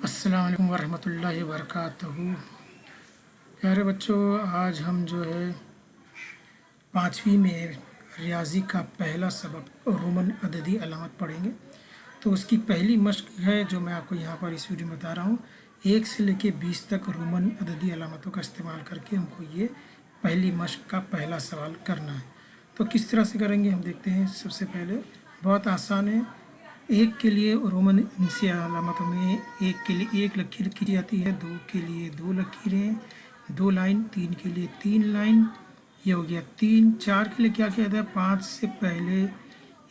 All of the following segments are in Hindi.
अस्सलाम वालेकुम वरहमतुल्लाहि वबरकातुहू। प्यारे बच्चों, आज हम जो है 5वीं में रियाजी का पहला सबक रोमन अददी अलामत पढ़ेंगे। तो उसकी पहली मश्क है जो मैं आपको यहाँ पर इस वीडियो में बता रहा हूँ। 1 से लेकर 20 तक रोमन अददी अलामतों का इस्तेमाल करके हमको ये पहली मश्क का पहला सवाल करना है। तो किस तरह से करेंगे हम देखते हैं। सबसे पहले बहुत आसान है। 1 के लिए रोमन इनसे अलामतों में 1 के लिए 1 लकीर की जाती है, 2 के लिए 2 लकीरें, 2 लाइन, 3 के लिए 3 लाइन, ये हो गया 3। 4 के लिए क्या किया जाता है, 5 से पहले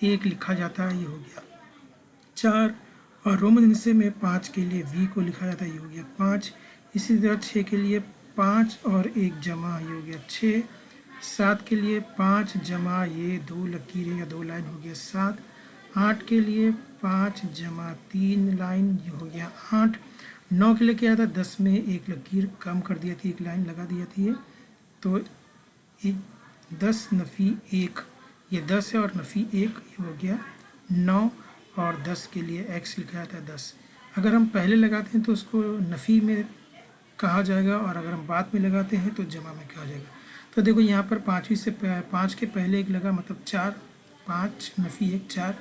1 लिखा जाता है, ये हो गया 4। और रोमन हिस्से में 5 के लिए वी को लिखा जाता है, ये हो गया 5। इसी तरह 6 के लिए 5 और 1 जमा, ये हो गया 6। 7 के लिए 5 जमा ये 2 लकीरें या 2 लाइन, हो गया 7। 8 के लिए 5 जमा 3 लाइन, ये हो गया 8। 9 के लिए क्या था, 10 में 1 लकीर कम कर दी जाती है, 1 लाइन लगा दी जाती है, तो 10 नफ़ी 1, ये 10 है और नफ़ी 1, ये हो गया 9। और 10 के लिए x लिखा जाता है 10। अगर हम पहले लगाते हैं तो उसको नफ़ी में कहा जाएगा, और अगर हम बाद में लगाते हैं तो जमा में कहा जाएगा। तो देखो यहाँ पर 5वीं से 5 के पहले 1 लगा, मतलब 4, 5 नफ़ी 1 4।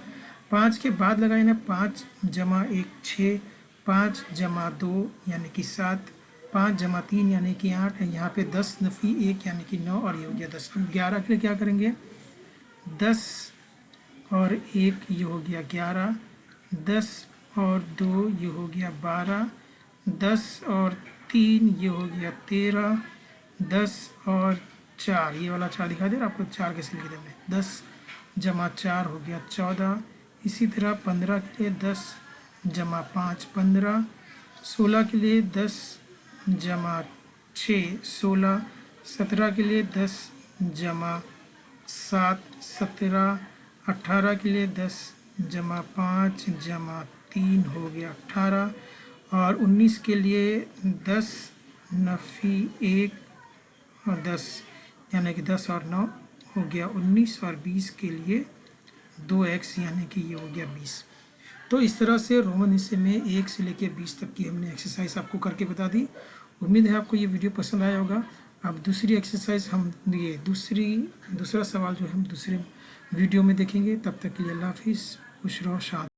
5 के बाद लगाए ना, 5 जमा 1 6, 5 जमा 2 यानी कि 7, 5 जमा 3 यानी कि 8 है। यहाँ पे 10 नफ़ी 1 यानी कि 9, और ये हो गया 10। हम 11 के लिए क्या करेंगे, 10 और 1 ये हो गया 11, 10 और 2 ये हो गया 12, 10 और 3 ये हो गया 13, 10 और 4, ये वाला 4 दिखा दे रहा आपको, 4 कैसे लिख देंगे, 10 जमा 4 हो गया 14। इसी तरह 15 के लिए 10 जमा 5 15, 16 के लिए 10 जमा 6 16, 17 के लिए 10 जमा 7 17, 18 के लिए 10 जमा 5 जमा 3 हो गया 18, और 19 के लिए 10 नफ़ी 1 और 10 यानी कि 10 और 9 हो गया 19, और 20 के लिए 2x यानी कि ये हो गया 20। तो इस तरह से रोमन हिस्से में 1 से लेकर 20 तक की हमने एक्सरसाइज आपको करके बता दी। उम्मीद है आपको ये वीडियो पसंद आया होगा। अब दूसरी एक्सरसाइज हम ये दूसरा सवाल जो है हम दूसरे वीडियो में देखेंगे। तब तक के लिए अल्लाह हाफिज़, खुश रहो, शाद।